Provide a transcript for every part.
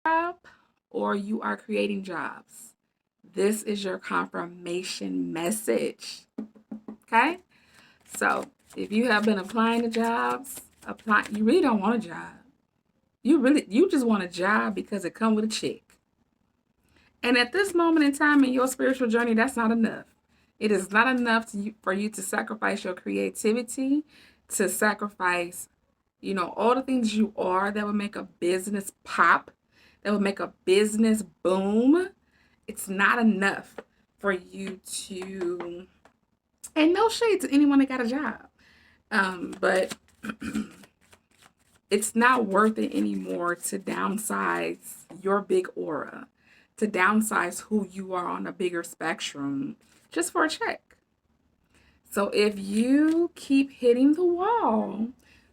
job or you are creating jobs, this is your confirmation message. Okay? So if you have been applying to jobs, you really don't want a job. You just want a job because it comes with a check. And at this moment in time in your spiritual journey, that's not enough. It is not enough for you to sacrifice your creativity, to sacrifice, all the things you are that would make a business pop, that would make a business boom. It's not enough for you to, and no shade to anyone that got a job, but it's not worth it anymore to downsize your big aura, to downsize who you are on a bigger spectrum just for a check. So if you keep hitting the wall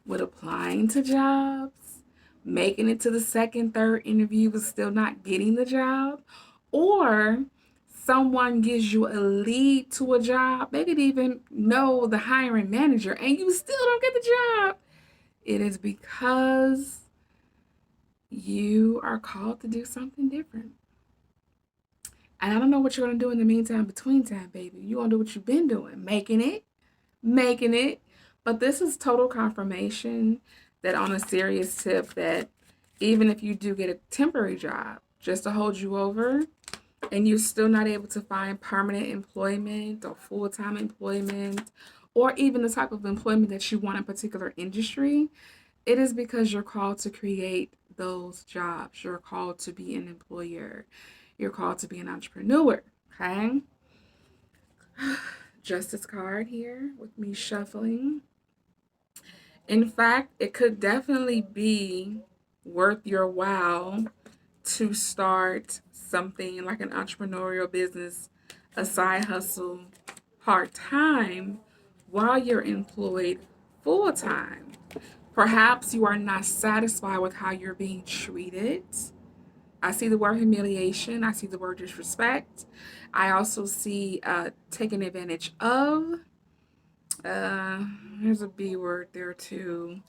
with applying to jobs, making it to the second, third interview, but still not getting the job, or someone gives you a lead to a job, they could even know the hiring manager, and you still don't get the job, it is because you are called to do something different. And I don't know what you're going to do in the meantime, between time, baby. You're going to do what you've been doing, making it. But this is total confirmation that on a serious tip that even if you do get a temporary job just to hold you over and you're still not able to find permanent employment or full-time employment or even the type of employment that you want in a particular industry, it is because you're called to create those jobs. You're called to be an employer. You're called to be an entrepreneur. Okay? Justice card here with me shuffling. In fact, it could definitely be worth your while to start something like an entrepreneurial business, a side hustle, part time while you're employed full time. Perhaps you are not satisfied with how you're being treated. I see the word humiliation. I see the word disrespect. I also see taking advantage of. Uh, there's a B word there too.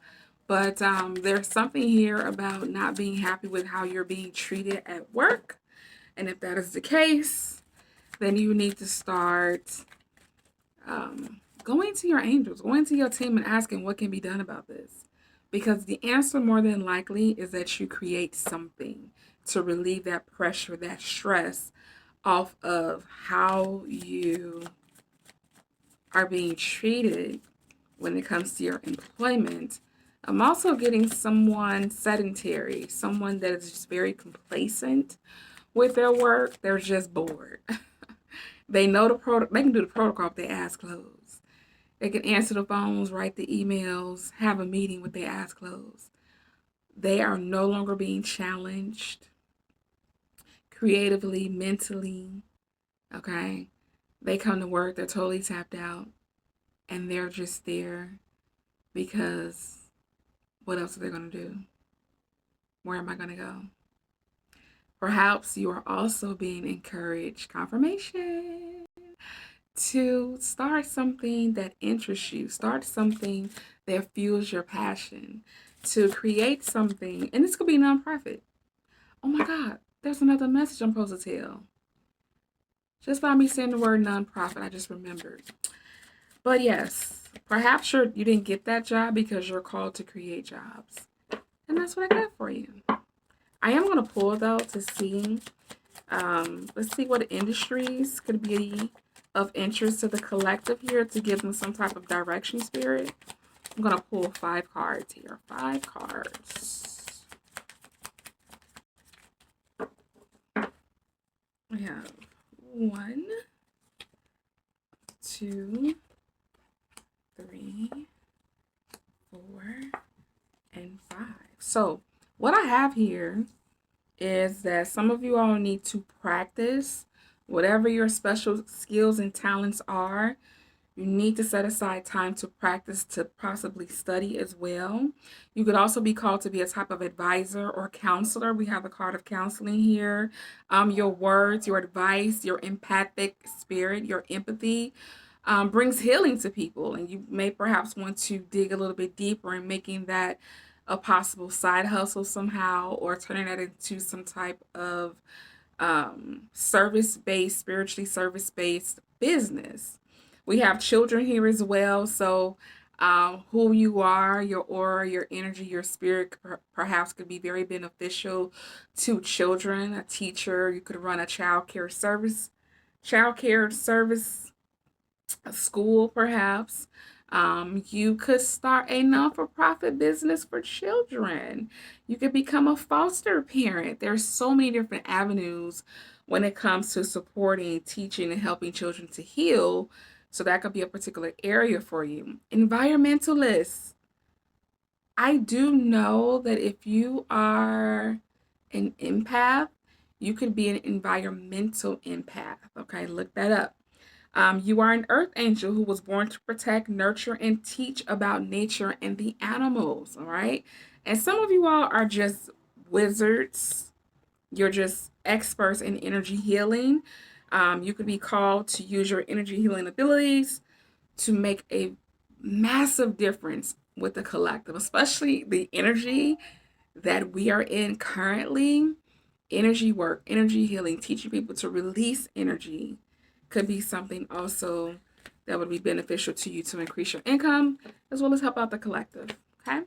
But there's something here about not being happy with how you're being treated at work. And if that is the case, then you need to start going to your angels, going to your team and asking what can be done about this. Because the answer more than likely is that you create something to relieve that pressure, that stress off of how you are being treated when it comes to your employment. I'm also getting someone sedentary, someone that is just very complacent with their work. They're just bored. They know they can do the protocol if their eyes closed. They can answer the phones, write the emails, have a meeting with their eyes closed. They are no longer being challenged creatively, mentally. Okay. They come to work, they're totally tapped out, and they're just there because what else are they going to do? Where am I going to go? Perhaps you are also being encouraged, confirmation, to start something that interests you, start something that fuels your passion, to create something, and this could be nonprofit. Oh my God, there's another message I'm supposed to tell. Just by me saying the word nonprofit, I just remembered. But yes, perhaps you didn't get that job because you're called to create jobs. And that's what I got for you. I am going to pull though to see, let's see what industries could be of interest to the collective here to give them some type of direction spirit. I'm going to pull 5 cards here. 5 cards. We have 1, 2, 3, 4, and 5. So what I have here is that some of you all need to practice whatever your special skills and talents are. You need to set aside time to practice, to possibly study as well. You could also be called to be a type of advisor or counselor. We have a card of counseling here. Your words, your advice, your empathic spirit, your empathy brings healing to people. And you may perhaps want to dig a little bit deeper in making that a possible side hustle somehow, or turning that into some type of service-based, spiritually service-based business. We have children here as well. So who you are, your aura, your energy, your spirit perhaps could be very beneficial to children. A teacher, you could run a child care service, a school perhaps. You could start a non-for-profit business for children. You could become a foster parent. There's so many different avenues when it comes to supporting, teaching, and helping children to heal. So that could be a particular area for you. Environmentalists. I do know that if you are an empath, you could be an environmental empath. Okay, look that up. You are an earth angel who was born to protect, nurture, and teach about nature and the animals. All right. And some of you all are just wizards. You're just experts in energy healing. You could be called to use your energy healing abilities to make a massive difference with the collective, especially the energy that we are in currently. Energy work, energy healing, teaching people to release energy could be something also that would be beneficial to you to increase your income as well as help out the collective. Okay.